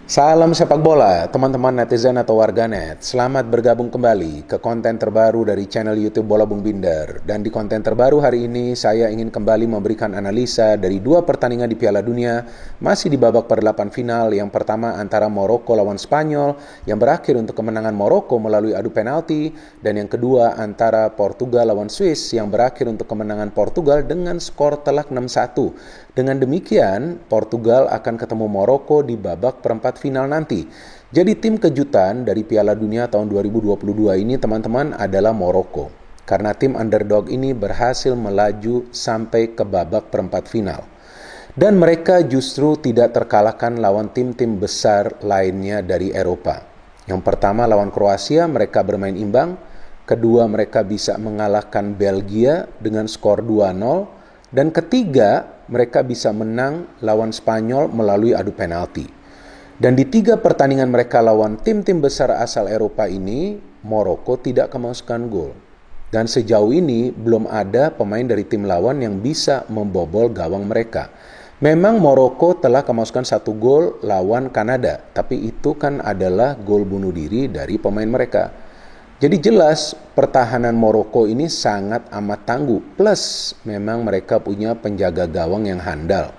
Salam sepak bola, teman-teman netizen atau warganet. Selamat bergabung kembali ke konten terbaru dari channel YouTube Bola Bung Binder. Dan di konten terbaru hari ini, saya ingin kembali memberikan analisa dari dua pertandingan di Piala Dunia, masih di babak per-8 final. Yang pertama antara Maroko lawan Spanyol, yang berakhir untuk kemenangan Maroko melalui adu penalti. Dan yang kedua antara Portugal lawan Swiss, yang berakhir untuk kemenangan Portugal dengan skor telak 6-1. Dengan demikian, Portugal akan ketemu Maroko di babak perempat final nanti. Jadi tim kejutan dari Piala Dunia tahun 2022 ini teman-teman adalah Maroko. Karena tim underdog ini berhasil melaju sampai ke babak perempat final. Dan mereka justru tidak terkalahkan lawan tim-tim besar lainnya dari Eropa. Yang pertama lawan Kroasia mereka bermain imbang. Kedua mereka bisa mengalahkan Belgia dengan skor 2-0. Dan ketiga, mereka bisa menang lawan Spanyol melalui adu penalti. Dan di tiga pertandingan mereka lawan tim-tim besar asal Eropa ini, Maroko tidak kemasukan gol. Dan sejauh ini belum ada pemain dari tim lawan yang bisa membobol gawang mereka. Memang Maroko telah kemasukan 1 gol lawan Kanada, tapi itu kan adalah gol bunuh diri dari pemain mereka. Jadi jelas pertahanan Maroko ini sangat amat tangguh. Plus memang mereka punya penjaga gawang yang handal.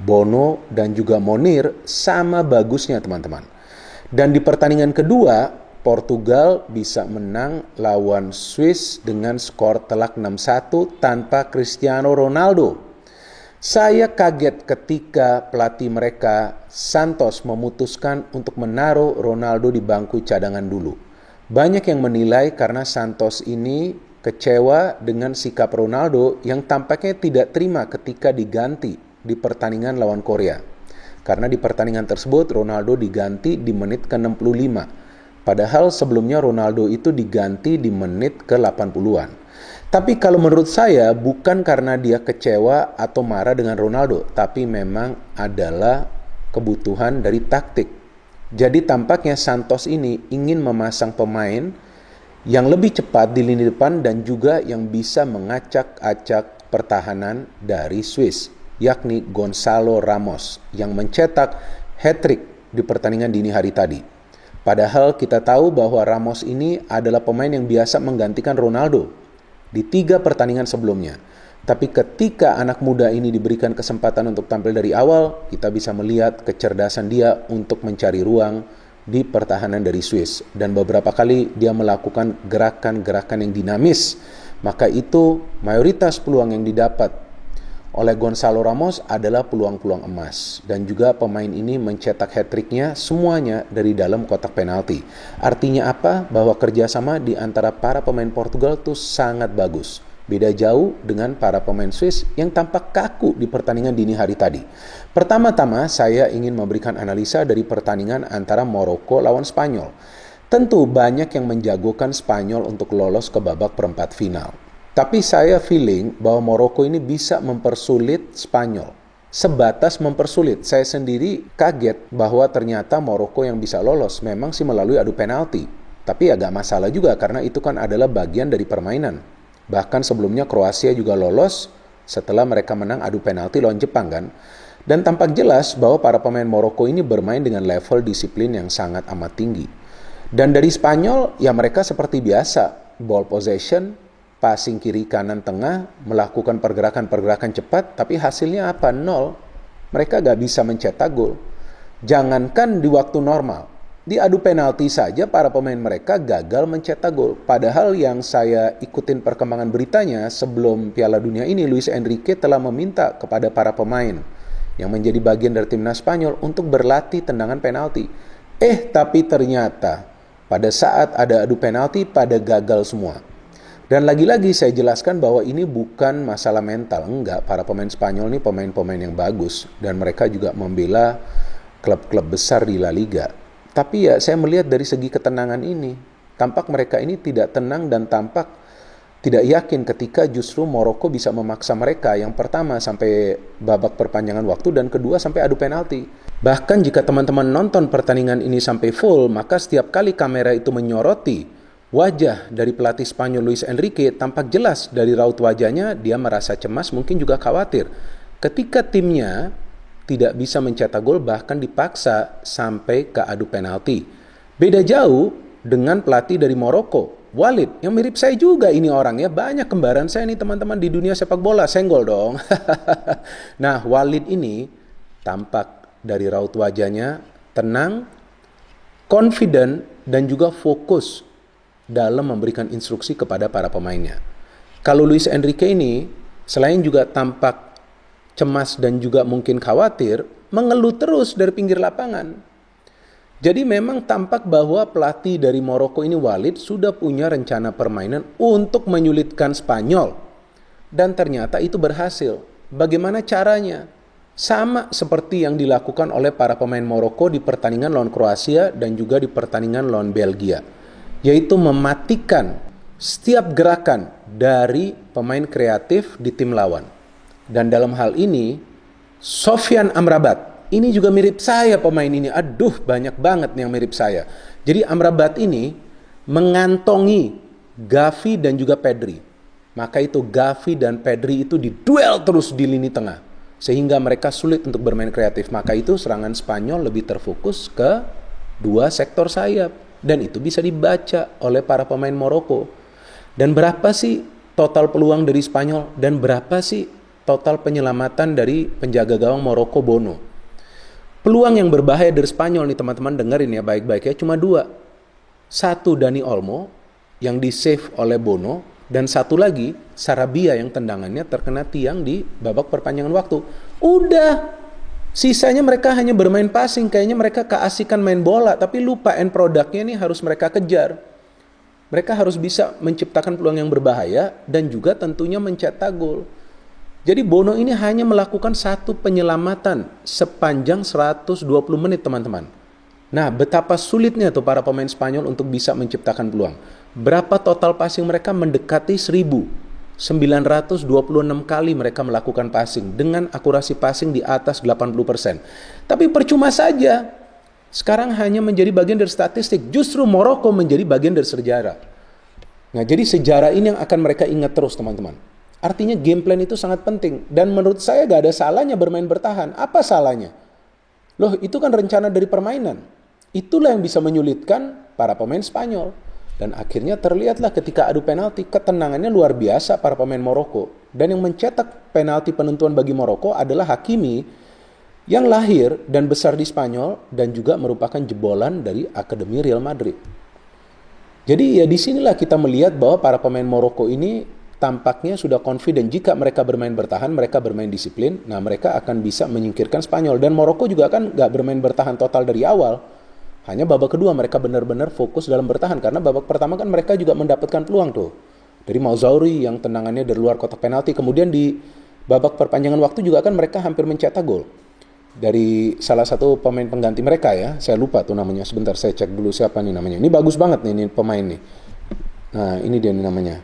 Bono dan juga Monir sama bagusnya teman-teman. Dan di pertandingan kedua, Portugal bisa menang lawan Swiss dengan skor telak 6-1 tanpa Cristiano Ronaldo. Saya kaget ketika pelatih mereka Santos memutuskan untuk menaruh Ronaldo di bangku cadangan dulu. Banyak yang menilai karena Santos ini kecewa dengan sikap Ronaldo yang tampaknya tidak terima ketika diganti di pertandingan lawan Korea. Karena di pertandingan tersebut Ronaldo diganti di menit ke-65. Padahal sebelumnya Ronaldo itu diganti di menit ke-80-an. Tapi kalau menurut saya bukan karena dia kecewa atau marah dengan Ronaldo, tapi memang adalah kebutuhan dari taktik. Jadi tampaknya Santos ini ingin memasang pemain yang lebih cepat di lini depan dan juga yang bisa mengacak-acak pertahanan dari Swiss, yakni Gonzalo Ramos yang mencetak hat-trick di pertandingan dini hari tadi. Padahal kita tahu bahwa Ramos ini adalah pemain yang biasa menggantikan Ronaldo di 3 pertandingan sebelumnya. Tapi ketika anak muda ini diberikan kesempatan untuk tampil dari awal, kita bisa melihat kecerdasan dia untuk mencari ruang di pertahanan dari Swiss. Dan beberapa kali dia melakukan gerakan-gerakan yang dinamis. Maka itu mayoritas peluang yang didapat oleh Gonzalo Ramos adalah peluang-peluang emas. Dan juga pemain ini mencetak hat-tricknya semuanya dari dalam kotak penalti. Artinya apa? Bahwa kerjasama di antara para pemain Portugal itu sangat bagus. Beda jauh dengan para pemain Swiss yang tampak kaku di pertandingan dini hari tadi. Pertama-tama saya ingin memberikan analisa dari pertandingan antara Maroko lawan Spanyol. Tentu banyak yang menjagokan Spanyol untuk lolos ke babak perempat final. Tapi saya feeling bahwa Maroko ini bisa mempersulit Spanyol. Sebatas mempersulit. Saya sendiri kaget bahwa ternyata Maroko yang bisa lolos memang sih melalui adu penalti. Tapi agak masalah juga karena itu kan adalah bagian dari permainan. Bahkan sebelumnya Kroasia juga lolos setelah mereka menang adu penalti lawan Jepang kan. Dan tampak jelas bahwa para pemain Maroko ini bermain dengan level disiplin yang sangat amat tinggi. Dan dari Spanyol ya mereka seperti biasa, ball possession, passing kiri kanan tengah, melakukan pergerakan-pergerakan cepat, tapi hasilnya apa? 0. Mereka gak bisa mencetak gol. Jangankan di waktu normal. Di adu penalti saja para pemain mereka gagal mencetak gol. Padahal yang saya ikutin perkembangan beritanya sebelum Piala Dunia ini, Luis Enrique telah meminta kepada para pemain yang menjadi bagian dari timnas Spanyol untuk berlatih tendangan penalti. Tapi ternyata pada saat ada adu penalti pada gagal semua. Dan lagi-lagi saya jelaskan bahwa ini bukan masalah mental. Enggak, para pemain Spanyol ini pemain-pemain yang bagus dan mereka juga membela klub-klub besar di La Liga. Tapi ya saya melihat dari segi ketenangan ini, tampak mereka ini tidak tenang dan tampak tidak yakin ketika justru Maroko bisa memaksa mereka yang pertama sampai babak perpanjangan waktu dan kedua sampai adu penalti. Bahkan jika teman-teman nonton pertandingan ini sampai full, maka setiap kali kamera itu menyoroti wajah dari pelatih Spanyol Luis Enrique, tampak jelas dari raut wajahnya dia merasa cemas, mungkin juga khawatir. Ketika timnya tidak bisa mencetak gol, bahkan dipaksa sampai ke adu penalti. Beda jauh dengan pelatih dari Maroko, Walid, yang mirip saya juga ini orangnya. Banyak kembaran saya nih teman-teman di dunia sepak bola, senggol dong. Nah, Walid ini tampak dari raut wajahnya tenang, confident, dan juga fokus dalam memberikan instruksi kepada para pemainnya. Kalau Luis Enrique ini, selain juga tampak cemas dan juga mungkin khawatir, mengeluh terus dari pinggir lapangan. Jadi memang tampak bahwa pelatih dari Maroko ini, Walid, sudah punya rencana permainan untuk menyulitkan Spanyol. Dan ternyata itu berhasil. Bagaimana caranya? Sama seperti yang dilakukan oleh para pemain Maroko di pertandingan lawan Kroasia dan juga di pertandingan lawan Belgia. Yaitu mematikan setiap gerakan dari pemain kreatif di tim lawan. Dan dalam hal ini, Sofyan Amrabat, ini juga mirip saya pemain ini. Aduh, banyak banget yang mirip saya. Jadi Amrabat ini mengantongi Gavi dan juga Pedri. Maka itu Gavi dan Pedri itu diduel terus di lini tengah. Sehingga mereka sulit untuk bermain kreatif. Maka itu serangan Spanyol lebih terfokus ke dua sektor sayap. Dan itu bisa dibaca oleh para pemain Maroko. Dan berapa sih total peluang dari Spanyol? Dan berapa sih total penyelamatan dari penjaga gawang Maroko, Bono? Peluang yang berbahaya dari Spanyol nih teman-teman, dengerin ya baik-baik ya, cuma dua. Satu Dani Olmo yang di-save oleh Bono, dan satu lagi Sarabia yang tendangannya terkena tiang di babak perpanjangan waktu. Udah, sisanya mereka hanya bermain passing, kayaknya mereka keasikan main bola, tapi lupa end produknya nih harus mereka kejar. Mereka harus bisa menciptakan peluang yang berbahaya dan juga tentunya mencetak gol. Jadi Bono ini hanya melakukan satu penyelamatan sepanjang 120 menit teman-teman. Nah, betapa sulitnya tuh para pemain Spanyol untuk bisa menciptakan peluang. Berapa total passing mereka? Mendekati 1.926 kali mereka melakukan passing dengan akurasi passing di atas 80%. Tapi percuma saja. Sekarang hanya menjadi bagian dari statistik. Justru Maroko menjadi bagian dari sejarah. Nah, jadi sejarah ini yang akan mereka ingat terus teman-teman. Artinya game plan itu sangat penting. Dan menurut saya gak ada salahnya bermain bertahan. Apa salahnya? Loh, itu kan rencana dari permainan. Itulah yang bisa menyulitkan para pemain Spanyol. Dan akhirnya terlihatlah ketika adu penalti, ketenangannya luar biasa para pemain Maroko. Dan yang mencetak penalti penentuan bagi Maroko adalah Hakimi, yang lahir dan besar di Spanyol dan juga merupakan jebolan dari Akademi Real Madrid. Jadi ya disinilah kita melihat bahwa para pemain Maroko ini tampaknya sudah confident. Jika mereka bermain bertahan, mereka bermain disiplin, nah mereka akan bisa menyingkirkan Spanyol. Dan Maroko juga kan gak bermain bertahan total dari awal. Hanya babak kedua mereka benar-benar fokus dalam bertahan. Karena babak pertama kan mereka juga mendapatkan peluang tuh. Dari Mauzauri yang tendangannya dari luar kotak penalti. Kemudian di babak perpanjangan waktu juga kan mereka hampir mencetak gol. Dari salah satu pemain pengganti mereka ya. Saya lupa tuh namanya. Sebentar saya cek dulu siapa nih namanya. Ini bagus banget nih ini pemain nih. Nah ini dia nih namanya.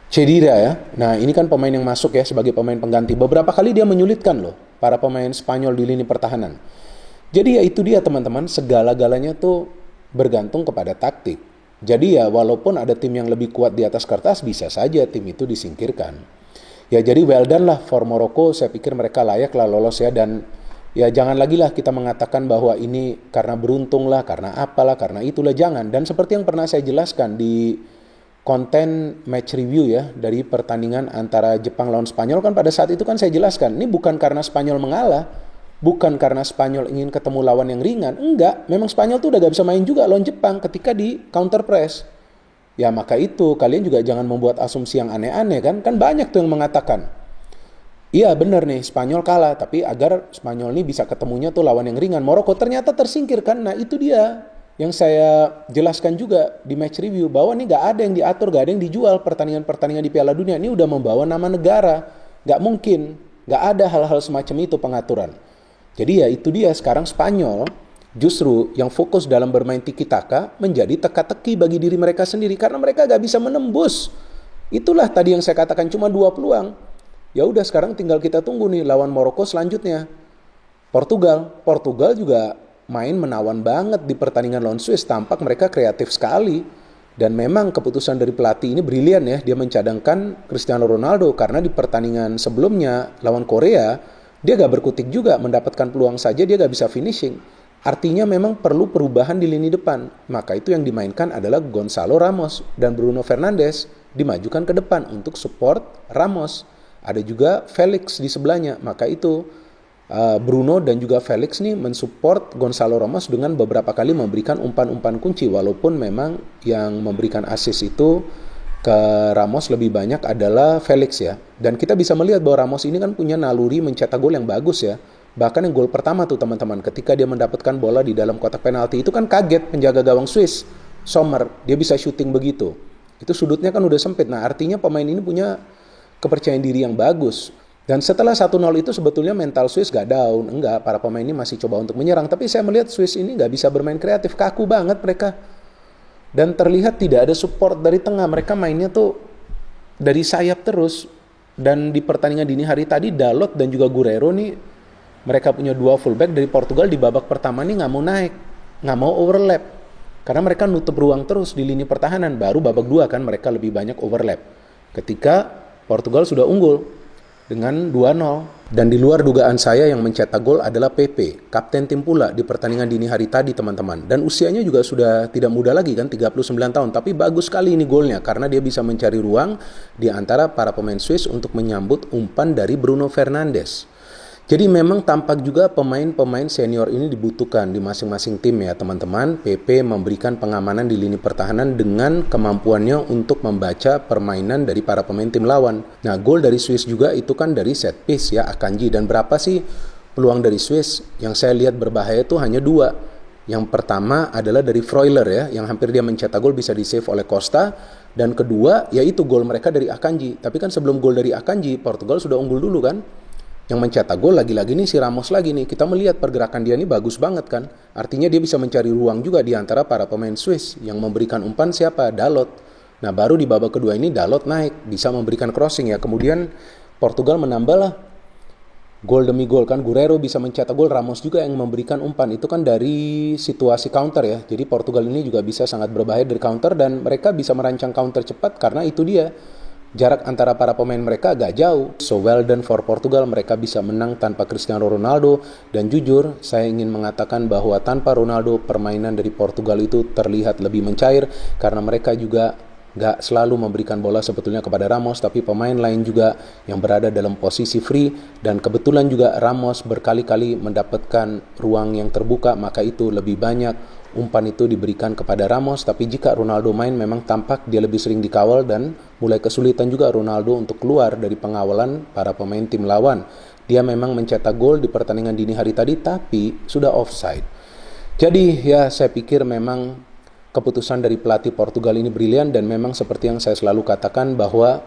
Cedira ya. Nah ini kan pemain yang masuk ya sebagai pemain pengganti. Beberapa kali dia menyulitkan loh para pemain Spanyol di lini pertahanan. Jadi ya itu dia teman-teman. Segala-galanya tuh bergantung kepada taktik. Jadi ya walaupun ada tim yang lebih kuat di atas kertas, bisa saja tim itu disingkirkan. Ya jadi well done lah for Maroko. Saya pikir mereka layak lah lolos ya. Dan ya jangan lagi lah kita mengatakan bahwa ini karena beruntung lah, karena apalah, karena itulah. Jangan. Dan seperti yang pernah saya jelaskan di konten match review ya dari pertandingan antara Jepang lawan Spanyol, kan pada saat itu kan saya jelaskan ini bukan karena Spanyol mengalah, bukan karena Spanyol ingin ketemu lawan yang ringan, enggak, memang Spanyol tuh udah gak bisa main juga lawan Jepang ketika di counter press. Ya maka itu kalian juga jangan membuat asumsi yang aneh-aneh kan banyak tuh yang mengatakan iya benar nih Spanyol kalah, tapi agar Spanyol ini bisa ketemunya tuh lawan yang ringan, Maroko ternyata tersingkirkan. Nah itu dia yang saya jelaskan juga di match review, bahwa ini gak ada yang diatur, gak ada yang dijual pertandingan-pertandingan di Piala Dunia. Ini udah membawa nama negara, gak mungkin, gak ada hal-hal semacam itu pengaturan. Jadi ya itu dia, sekarang Spanyol justru yang fokus dalam bermain tiki-taka menjadi teka-teki bagi diri mereka sendiri, karena mereka gak bisa menembus. Itulah tadi yang saya katakan, cuma 2 peluang. Ya udah sekarang tinggal kita tunggu nih lawan Maroko selanjutnya. Portugal juga main menawan banget di pertandingan lawan Swiss. Tampak mereka kreatif sekali. Dan memang keputusan dari pelatih ini brilian ya. Dia mencadangkan Cristiano Ronaldo. Karena di pertandingan sebelumnya lawan Korea, Dia gak berkutik juga, mendapatkan peluang saja dia gak bisa finishing. Artinya memang perlu perubahan di lini depan. Maka itu yang dimainkan adalah Gonzalo Ramos dan Bruno Fernandes dimajukan ke depan untuk support Ramos. Ada juga Felix di sebelahnya. Maka itu Bruno dan juga Felix nih mensupport Gonzalo Ramos dengan beberapa kali memberikan umpan-umpan kunci. Walaupun memang yang memberikan assist itu ke Ramos lebih banyak adalah Felix ya. Dan kita bisa melihat bahwa Ramos ini kan punya naluri mencetak gol yang bagus ya. Bahkan yang gol pertama tuh teman-teman, ketika dia mendapatkan bola di dalam kotak penalti itu kan kaget penjaga gawang Swiss, Sommer, dia bisa syuting begitu. Itu sudutnya kan udah sempit. Nah, artinya pemain ini punya kepercayaan diri yang bagus. Dan setelah 1-0 itu sebetulnya mental Swiss gak down. Enggak, para pemain ini masih coba untuk menyerang. Tapi saya melihat Swiss ini gak bisa bermain kreatif, kaku banget mereka. Dan terlihat tidak ada support dari tengah. Mereka mainnya tuh dari sayap terus. Dan di pertandingan dini hari tadi, Dalot dan juga Guerreiro nih, mereka punya dua fullback dari Portugal di babak pertama nih gak mau naik, gak mau overlap. Karena mereka nutup ruang terus di lini pertahanan. Baru babak 2 kan mereka lebih banyak overlap. Ketika Portugal sudah unggul dengan 2-0. Dan di luar dugaan saya yang mencetak gol adalah Pepe, kapten tim pula di pertandingan dini hari tadi teman-teman. Dan usianya juga sudah tidak muda lagi kan, 39 tahun. Tapi bagus sekali ini golnya karena dia bisa mencari ruang di antara para pemain Swiss untuk menyambut umpan dari Bruno Fernandes. Jadi memang tampak juga pemain-pemain senior ini dibutuhkan di masing-masing tim ya teman-teman. PP memberikan pengamanan di lini pertahanan dengan kemampuannya untuk membaca permainan dari para pemain tim lawan. Nah, gol dari Swiss juga itu kan dari set piece ya, Akanji. Dan berapa sih peluang dari Swiss? Yang saya lihat berbahaya itu hanya 2. Yang pertama adalah dari Freuler ya, yang hampir dia mencetak gol bisa di-save oleh Costa. Dan kedua, yaitu gol mereka dari Akanji. Tapi kan sebelum gol dari Akanji, Portugal sudah unggul dulu kan. Yang mencetak gol lagi-lagi nih si Ramos lagi nih. Kita melihat pergerakan dia nih bagus banget kan. Artinya dia bisa mencari ruang juga di antara para pemain Swiss. Yang memberikan umpan siapa? Dalot. Nah baru di babak kedua ini Dalot naik. Bisa memberikan crossing ya. Kemudian Portugal menambah lah. Gol demi gol kan. Guerreiro bisa mencetak gol. Ramos juga yang memberikan umpan. Itu kan dari situasi counter ya. Jadi Portugal ini juga bisa sangat berbahaya dari counter. Dan mereka bisa merancang counter cepat karena itu dia. Jarak antara para pemain mereka agak jauh. So well done for Portugal, mereka bisa menang tanpa Cristiano Ronaldo. Dan jujur, saya ingin mengatakan bahwa tanpa Ronaldo, permainan dari Portugal itu terlihat lebih mencair. Karena mereka juga gak selalu memberikan bola sebetulnya kepada Ramos. Tapi pemain lain juga yang berada dalam posisi free. Dan kebetulan juga Ramos berkali-kali mendapatkan ruang yang terbuka. Maka itu lebih banyak umpan itu diberikan kepada Ramos. Tapi jika Ronaldo main memang tampak dia lebih sering dikawal dan mulai kesulitan juga Ronaldo untuk keluar dari pengawalan para pemain tim lawan. Dia memang mencetak gol di pertandingan dini hari tadi tapi sudah offside. Jadi ya saya pikir memang keputusan dari pelatih Portugal ini brilian. Dan memang seperti yang saya selalu katakan bahwa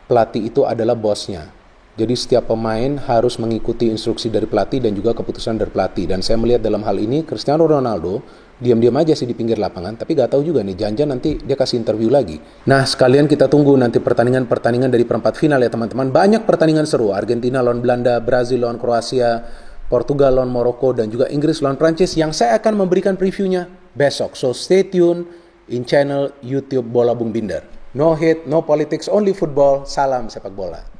pelatih itu adalah bosnya. Jadi setiap pemain harus mengikuti instruksi dari pelatih dan juga keputusan dari pelatih. Dan saya melihat dalam hal ini Cristiano Ronaldo diam-diam aja sih di pinggir lapangan. Tapi gak tahu juga nih, jangan-jangan nanti dia kasih interview lagi. Nah sekalian kita tunggu nanti pertandingan-pertandingan dari perempat final ya teman-teman. Banyak pertandingan seru. Argentina lawan Belanda, Brazil lawan Kroasia, Portugal lawan Maroko, dan juga Inggris lawan Prancis. Yang saya akan memberikan previewnya besok. So stay tune in channel YouTube Bola Bung Binder. No hate, no politics, only football. Salam sepak bola.